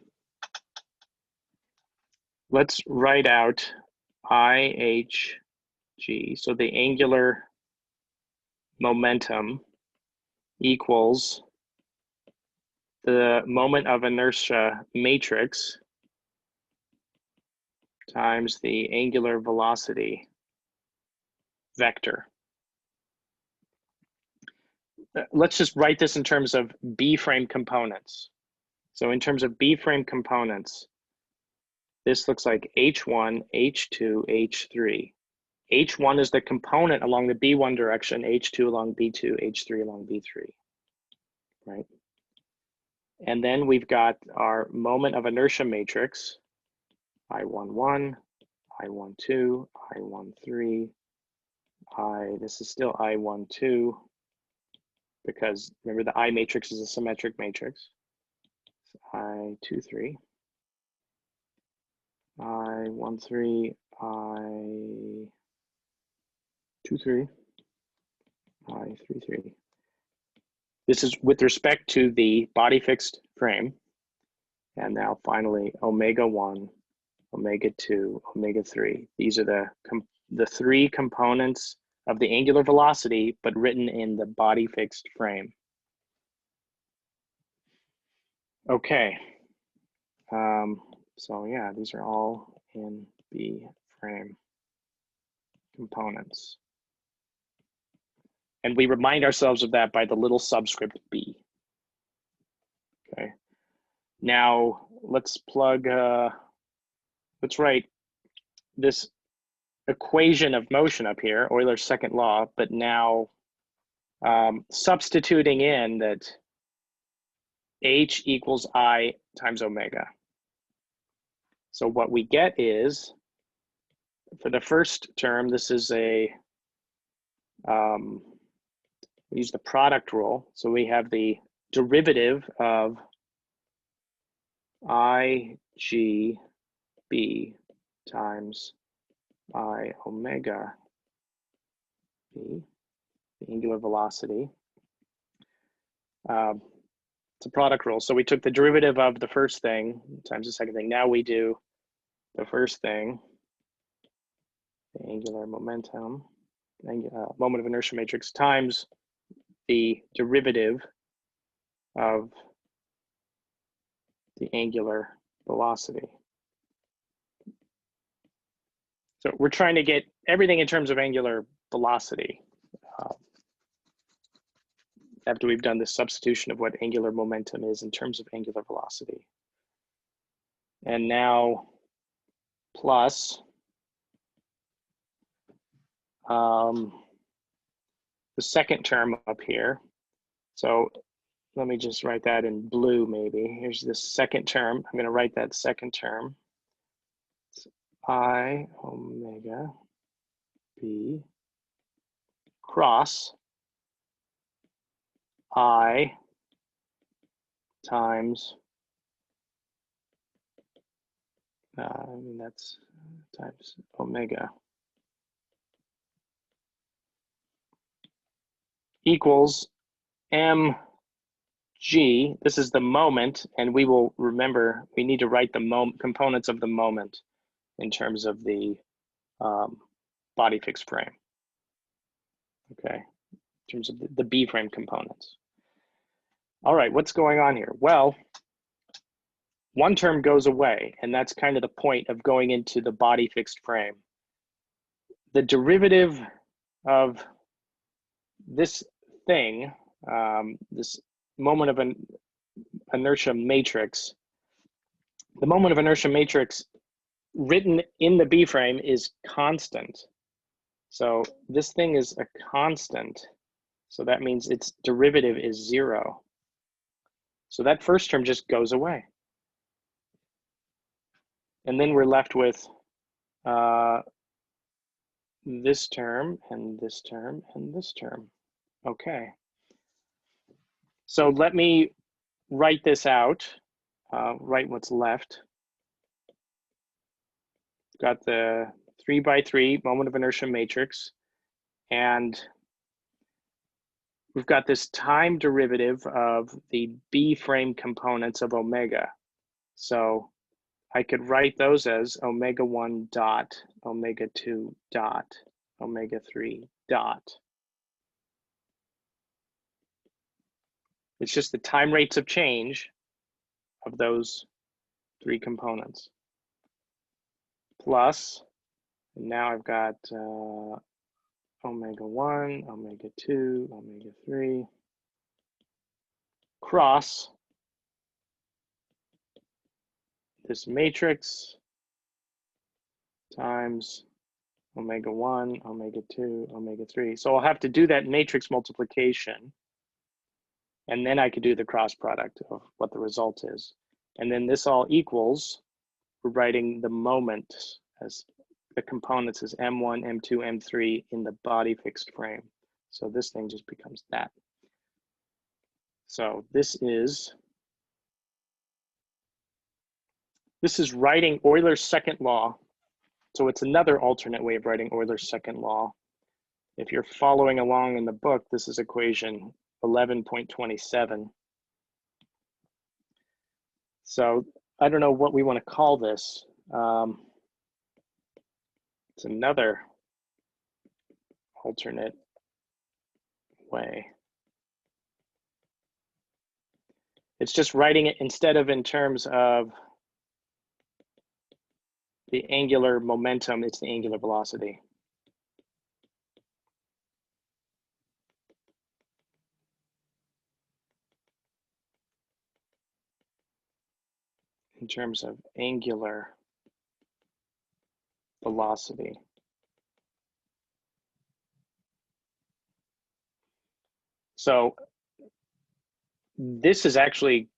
let's write out IHG. So the angular momentum equals the moment of inertia matrix times the angular velocity vector. Let's just write this in terms of B frame components. So in terms of B frame components, this looks like H1, H2, H3. H1 is the component along the B1 direction, H2 along B2, H3 along B3, right? And then we've got our moment of inertia matrix, I11, I12, I13, this is still I12, because remember the I matrix is a symmetric matrix. I23, I13, I23, I33. This is with respect to the body fixed frame. And now finally, omega 1, omega 2, omega 3. These are the three components of the angular velocity, but written in the body fixed frame. Okay. So yeah, these are all in B frame components. And we remind ourselves of that by the little subscript B. Okay. Now let's plug, let's write this equation of motion up here, Euler's second law, but now substituting in that H equals I times omega. So what we get is, for the first term, this is a, we use the product rule. So we have the derivative of IGB times I omega B, the angular velocity. It's a product rule. So we took the derivative of the first thing times the second thing. Now we do the first thing, the angular momentum, moment of inertia matrix times the derivative of the angular velocity. So we're trying to get everything in terms of angular velocity. After we've done the substitution of what angular momentum is in terms of angular velocity. And now plus the second term up here. So let me just write that in blue maybe. Here's the second term. I'm going to write that second term. It's I omega B cross I times, that's times omega equals mg. This is the moment, and we will remember we need to write the components of the moment in terms of the body fixed frame. Okay, in terms of the B frame components. All right, what's going on here? Well, one term goes away, and that's kind of the point of going into the body fixed frame. The derivative of this thing, this moment of an inertia matrix, the moment of inertia matrix written in the B frame is constant. So this thing is a constant. So that means its derivative is 0. So that first term just goes away. And then we're left with this term and this term and this term. Okay. So let me write this out, write what's left. Got the 3 by 3 moment of inertia matrix, and we've got this time derivative of the B frame components of omega. So I could write those as omega 1 dot, omega 2 dot, omega 3 dot. It's just the time rates of change of those 3 components. Plus, and now I've got omega 1, omega 2, omega 3, cross this matrix times omega 1, omega 2, omega 3. So I'll have to do that matrix multiplication, and then I could do the cross product of what the result is. And then this all equals, we're writing the moment as the components as M1, M2, M3 in the body fixed frame. So this thing just becomes that. So this is writing Euler's second law. So it's another alternate way of writing Euler's second law. If you're following along in the book, this is equation 11.27. So I don't know what we want to call this. It's another alternate way. It's just writing it instead of in terms of the angular momentum, it's the angular velocity. In terms of angular velocity. So this is actually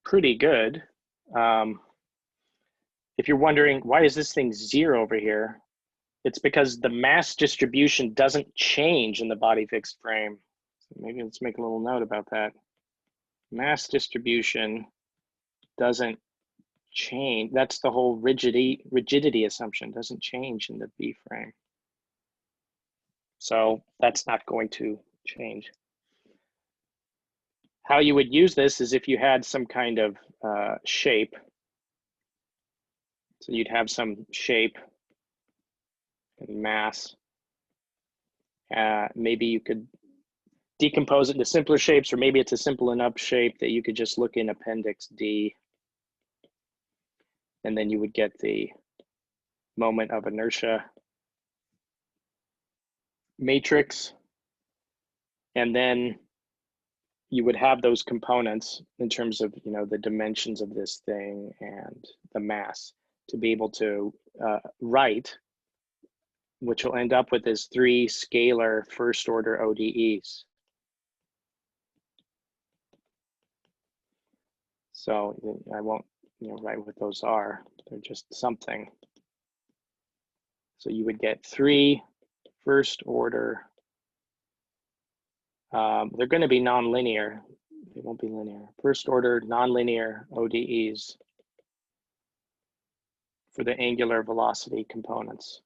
pretty good. If you're wondering, why is this thing 0 over here? It's because the mass distribution doesn't change in the body fixed frame. So maybe let's make a little note about that. Mass distribution doesn't change. That's the whole rigidity assumption, doesn't change in the B frame. So that's not going to change. How you would use this is if you had some kind of shape. So you'd have some shape and mass. Maybe you could decompose it into simpler shapes, or maybe it's a simple enough shape that you could just look in Appendix D. And then you would get the moment of inertia matrix. And then you would have those components in terms of, you know, the dimensions of this thing and the mass to be able to write, which will end up with this 3 scalar first order ODEs. So I won't, you know, write what those are. They're just something. So you would get 3 first order, they're going to be nonlinear. They won't be linear. First order nonlinear ODEs for the angular velocity components.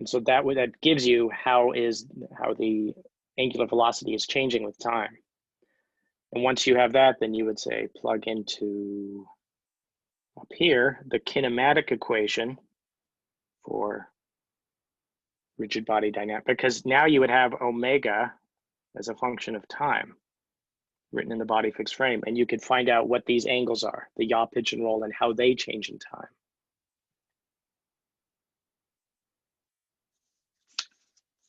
And so that gives you how the angular velocity is changing with time. And once you have that, then you would say plug into up here the kinematic equation for rigid body dynamics, because now you would have omega as a function of time written in the body fixed frame, and you could find out what these angles are, the yaw, pitch, and roll, and how they change in time.